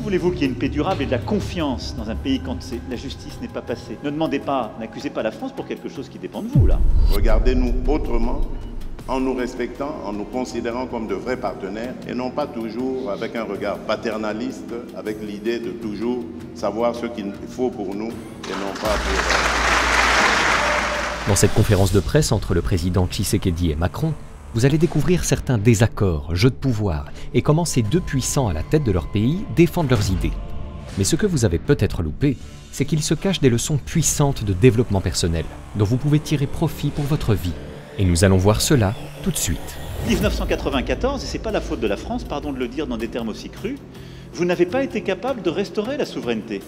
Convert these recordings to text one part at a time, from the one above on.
voulez-vous qu'il y ait une paix durable et de la confiance dans un pays quand la justice n'est pas passée? Ne demandez pas, n'accusez pas la France pour quelque chose qui dépend de vous, là. Regardez-nous autrement, en nous respectant, en nous considérant comme de vrais partenaires, et non pas toujours avec un regard paternaliste, avec l'idée de toujours savoir ce qu'il faut pour nous, et non pas pour... Dans cette conférence de presse entre le président Tshisekedi et Macron, vous allez découvrir certains désaccords, jeux de pouvoir, et comment ces deux puissants à la tête de leur pays défendent leurs idées. Mais ce que vous avez peut-être loupé, c'est qu'il se cache des leçons puissantes de développement personnel, dont vous pouvez tirer profit pour votre vie. Et nous allons voir cela tout de suite. 1994, et c'est pas la faute de la France, pardon de le dire dans des termes aussi crus, vous n'avez pas été capable de restaurer la souveraineté,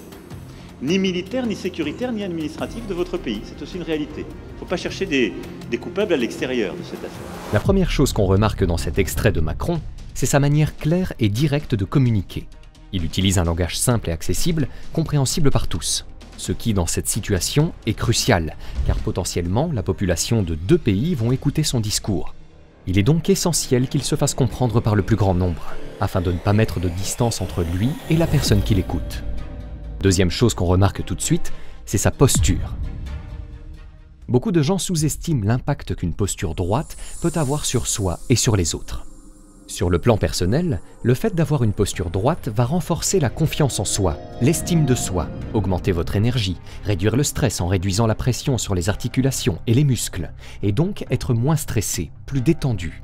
ni militaire, ni sécuritaire, ni administrative de votre pays. C'est aussi une réalité. Il ne faut pas chercher des coupables à l'extérieur de cette affaire. La première chose qu'on remarque dans cet extrait de Macron, c'est sa manière claire et directe de communiquer. Il utilise un langage simple et accessible, compréhensible par tous. Ce qui, dans cette situation, est crucial, car potentiellement, la population de deux pays vont écouter son discours. Il est donc essentiel qu'il se fasse comprendre par le plus grand nombre, afin de ne pas mettre de distance entre lui et la personne qui l'écoute. Deuxième chose qu'on remarque tout de suite, c'est sa posture. Beaucoup de gens sous-estiment l'impact qu'une posture droite peut avoir sur soi et sur les autres. Sur le plan personnel, le fait d'avoir une posture droite va renforcer la confiance en soi, l'estime de soi, augmenter votre énergie, réduire le stress en réduisant la pression sur les articulations et les muscles, et donc être moins stressé, plus détendu.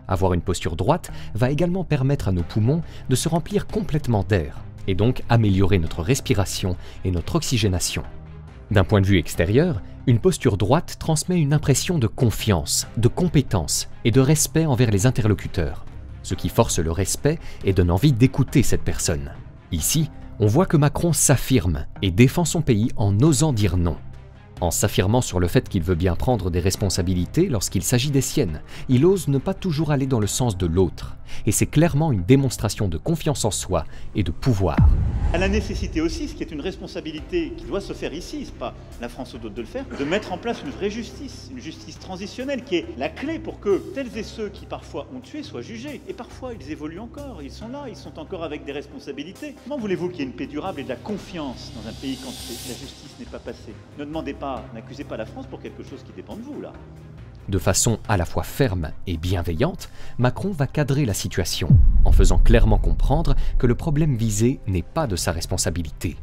Avoir une posture droite va également permettre à nos poumons de se remplir complètement d'air, et donc améliorer notre respiration et notre oxygénation. D'un point de vue extérieur, une posture droite transmet une impression de confiance, de compétence et de respect envers les interlocuteurs, ce qui force le respect et donne envie d'écouter cette personne. Ici, on voit que Macron s'affirme et défend son pays en osant dire non. En s'affirmant sur le fait qu'il veut bien prendre des responsabilités lorsqu'il s'agit des siennes, il ose ne pas toujours aller dans le sens de l'autre. Et c'est clairement une démonstration de confiance en soi et de pouvoir. À la nécessité aussi, ce qui est une responsabilité qui doit se faire ici, c'est pas la France ou d'autres de le faire, de mettre en place une vraie justice, une justice transitionnelle qui est la clé pour que tels et ceux qui parfois ont tué soient jugés. Et parfois ils évoluent encore, ils sont là, ils sont encore avec des responsabilités. Comment voulez-vous qu'il y ait une paix durable et de la confiance dans un pays quand la justice n'est pas passée? Ne demandez pas, n'accusez pas la France pour quelque chose qui dépend de vous, là. De façon à la fois ferme et bienveillante, Macron va cadrer la situation, en faisant clairement comprendre que le problème visé n'est pas de sa responsabilité.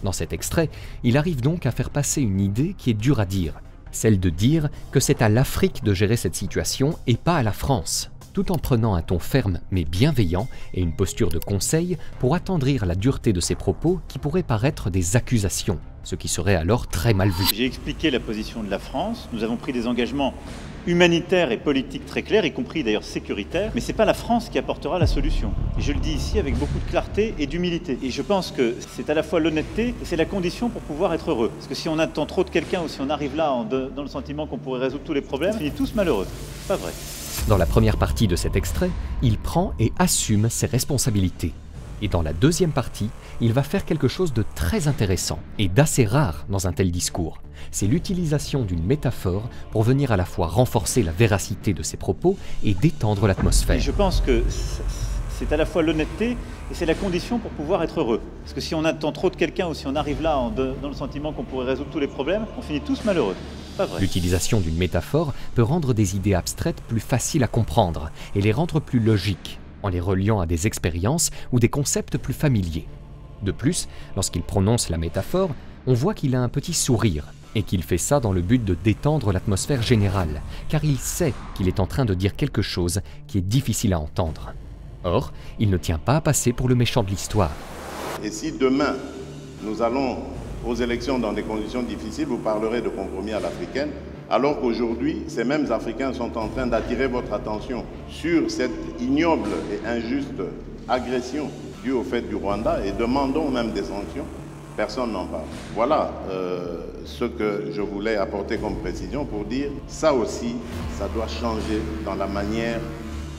Dans cet extrait, il arrive donc à faire passer une idée qui est dure à dire, celle de dire que c'est à l'Afrique de gérer cette situation et pas à la France, tout en prenant un ton ferme mais bienveillant et une posture de conseil pour attendrir la dureté de ses propos qui pourraient paraître des accusations, ce qui serait alors très mal vu. J'ai expliqué la position de la France, nous avons pris des engagements humanitaires et politiques très clairs, y compris d'ailleurs sécuritaires, mais ce n'est pas la France qui apportera la solution. Et je le dis ici avec beaucoup de clarté et d'humilité. Et je pense que c'est à la fois l'honnêteté et c'est la condition pour pouvoir être heureux. Parce que si on attend trop de quelqu'un ou si on arrive là dans le sentiment qu'on pourrait résoudre tous les problèmes, on finit tous malheureux. C'est pas vrai. Dans la première partie de cet extrait, il prend et assume ses responsabilités. Et dans la deuxième partie, il va faire quelque chose de très intéressant et d'assez rare dans un tel discours. C'est l'utilisation d'une métaphore pour venir à la fois renforcer la véracité de ses propos et détendre l'atmosphère. Et je pense que c'est à la fois l'honnêteté et c'est la condition pour pouvoir être heureux. Parce que si on attend trop de quelqu'un ou si on arrive là dans le sentiment qu'on pourrait résoudre tous les problèmes, on finit tous malheureux. Pas vrai. L'utilisation d'une métaphore peut rendre des idées abstraites plus faciles à comprendre et les rendre plus logiques, en les reliant à des expériences ou des concepts plus familiers. De plus, lorsqu'il prononce la métaphore, on voit qu'il a un petit sourire et qu'il fait ça dans le but de détendre l'atmosphère générale, car il sait qu'il est en train de dire quelque chose qui est difficile à entendre. Or, il ne tient pas à passer pour le méchant de l'histoire. Et si demain, nous allons aux élections dans des conditions difficiles, vous parlerez de compromis à l'africaine, alors qu'aujourd'hui, ces mêmes Africains sont en train d'attirer votre attention sur cette ignoble et injuste agression due au fait du Rwanda et demandons même des sanctions, personne n'en parle. Voilà ce que je voulais apporter comme précision pour dire, ça aussi, ça doit changer dans la manière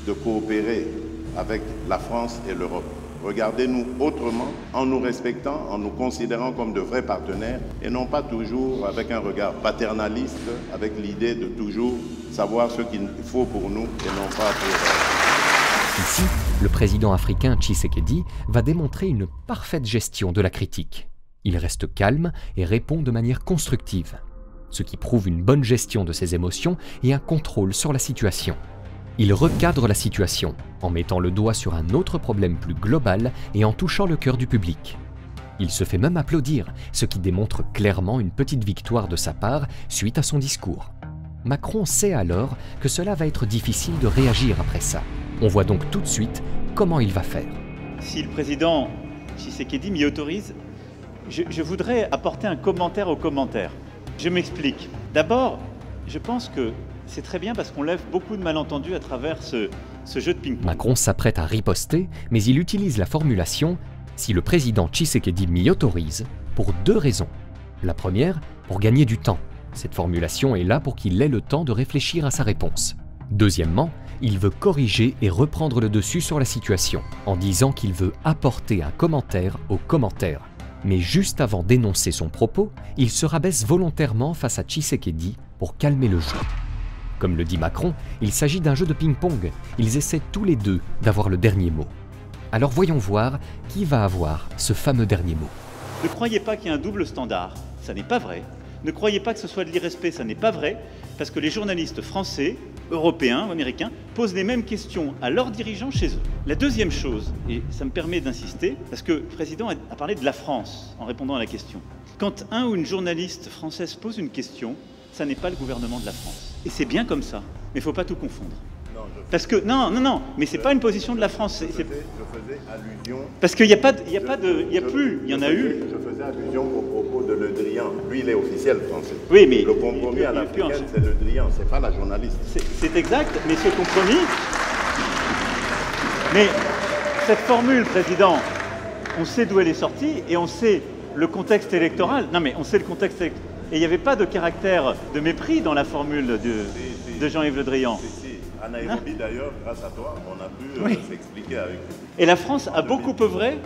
de coopérer avec la France et l'Europe. Regardez-nous autrement, en nous respectant, en nous considérant comme de vrais partenaires et non pas toujours avec un regard paternaliste, avec l'idée de toujours savoir ce qu'il faut pour nous et non pas pour... Ici, le président africain Tshisekedi va démontrer une parfaite gestion de la critique. Il reste calme et répond de manière constructive, ce qui prouve une bonne gestion de ses émotions et un contrôle sur la situation. Il recadre la situation en mettant le doigt sur un autre problème plus global et en touchant le cœur du public. Il se fait même applaudir, ce qui démontre clairement une petite victoire de sa part suite à son discours. Macron sait alors que cela va être difficile de réagir après ça. On voit donc tout de suite comment il va faire. Si le président Tshisekedi m'y autorise, je voudrais apporter un commentaire au commentaire. Je m'explique. D'abord, je pense que c'est très bien parce qu'on lève beaucoup de malentendus à travers ce jeu de ping-pong. Macron s'apprête à riposter, mais il utilise la formulation « si le président Tshisekedi m'y autorise » pour deux raisons. La première, pour gagner du temps. Cette formulation est là pour qu'il ait le temps de réfléchir à sa réponse. Deuxièmement, il veut corriger et reprendre le dessus sur la situation, en disant qu'il veut apporter un commentaire au commentaire. Mais juste avant d'énoncer son propos, il se rabaisse volontairement face à Tshisekedi pour calmer le jeu. Comme le dit Macron, il s'agit d'un jeu de ping-pong. Ils essaient tous les deux d'avoir le dernier mot. Alors voyons voir qui va avoir ce fameux dernier mot. Ne croyez pas qu'il y a un double standard, ça n'est pas vrai. Ne croyez pas que ce soit de l'irrespect, ça n'est pas vrai, parce que les journalistes français, européens ou américains posent les mêmes questions à leurs dirigeants chez eux. La deuxième chose, et ça me permet d'insister, parce que le président a parlé de la France en répondant à la question. Quand un ou une journaliste française pose une question, ça n'est pas le gouvernement de la France. Et c'est bien comme ça, mais il ne faut pas tout confondre. Parce que, non, mais c'est pas une position de la France. Je faisais allusion... Parce qu'il n'y a pas de, il y en a eu. Je faisais allusion au propos de Le Drian. Lui, il est officiel français. Oui, mais... Le compromis à l'africaine, c'est Le Drian, c'est pas la journaliste. C'est exact, mais ce compromis... Mais cette formule, Président, on sait d'où elle est sortie et on sait le contexte électoral. Non, mais on sait le contexte électoral. Et il n'y avait pas de caractère de mépris dans la formule de Jean-Yves Le Drian. À Nairobi, d'ailleurs, grâce à toi, on a pu s'expliquer avec lui. Et la France a beaucoup œuvré,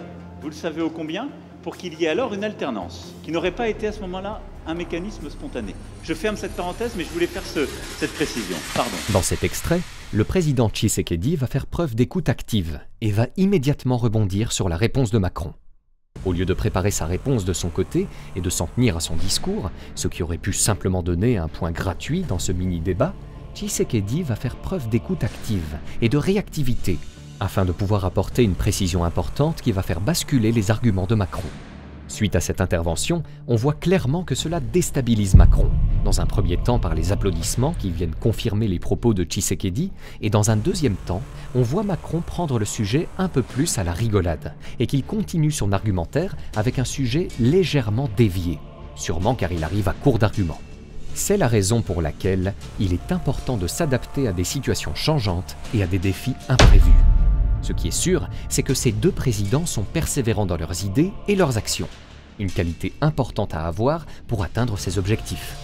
vous le savez ô combien, pour qu'il y ait alors une alternance, qui n'aurait pas été à ce moment-là un mécanisme spontané. Je ferme cette parenthèse, mais je voulais faire cette précision. Pardon. Dans cet extrait, le président Tshisekedi va faire preuve d'écoute active et va immédiatement rebondir sur la réponse de Macron. Au lieu de préparer sa réponse de son côté et de s'en tenir à son discours, ce qui aurait pu simplement donner un point gratuit dans ce mini-débat, Tshisekedi va faire preuve d'écoute active et de réactivité afin de pouvoir apporter une précision importante qui va faire basculer les arguments de Macron. Suite à cette intervention, on voit clairement que cela déstabilise Macron, dans un premier temps par les applaudissements qui viennent confirmer les propos de Tshisekedi, et dans un deuxième temps, on voit Macron prendre le sujet un peu plus à la rigolade, et qu'il continue son argumentaire avec un sujet légèrement dévié, sûrement car il arrive à court d'arguments. C'est la raison pour laquelle il est important de s'adapter à des situations changeantes et à des défis imprévus. Ce qui est sûr, c'est que ces deux présidents sont persévérants dans leurs idées et leurs actions. Une qualité importante à avoir pour atteindre ces objectifs.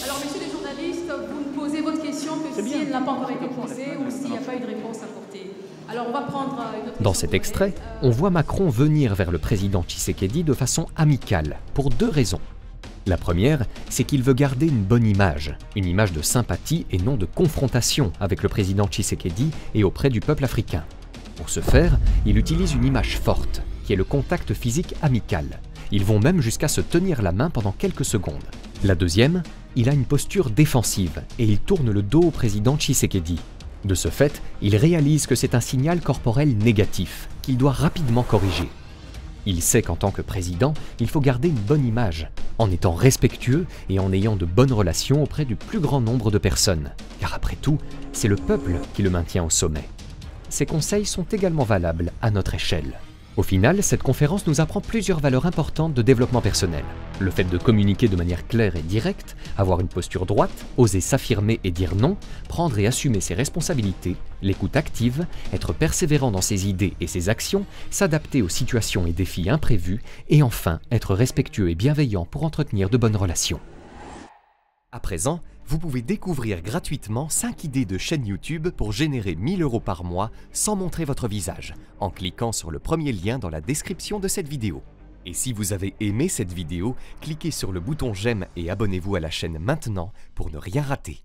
Alors, messieurs les journalistes, vous me posez votre question que si elle n'a pas encore été posée ou s'il n'y a pas eu de réponse apportée. Alors, on va prendre une autre... Dans cet extrait, on voit Macron venir vers le président Tshisekedi de façon amicale, pour deux raisons. La première, c'est qu'il veut garder une bonne image de sympathie et non de confrontation avec le président Tshisekedi et auprès du peuple africain. Pour ce faire, il utilise une image forte, qui est le contact physique amical. Ils vont même jusqu'à se tenir la main pendant quelques secondes. La deuxième, il a une posture défensive et il tourne le dos au président Tshisekedi. De ce fait, il réalise que c'est un signal corporel négatif, qu'il doit rapidement corriger. Il sait qu'en tant que président, il faut garder une bonne image, en étant respectueux et en ayant de bonnes relations auprès du plus grand nombre de personnes. Car après tout, c'est le peuple qui le maintient au sommet. Ces conseils sont également valables à notre échelle. Au final, cette conférence nous apprend plusieurs valeurs importantes de développement personnel. Le fait de communiquer de manière claire et directe, avoir une posture droite, oser s'affirmer et dire non, prendre et assumer ses responsabilités, l'écoute active, être persévérant dans ses idées et ses actions, s'adapter aux situations et défis imprévus, et enfin être respectueux et bienveillant pour entretenir de bonnes relations. À présent, vous pouvez découvrir gratuitement 5 idées de chaîne YouTube pour générer 1 000 € par mois sans montrer votre visage, en cliquant sur le premier lien dans la description de cette vidéo. Et si vous avez aimé cette vidéo, cliquez sur le bouton j'aime et abonnez-vous à la chaîne maintenant pour ne rien rater.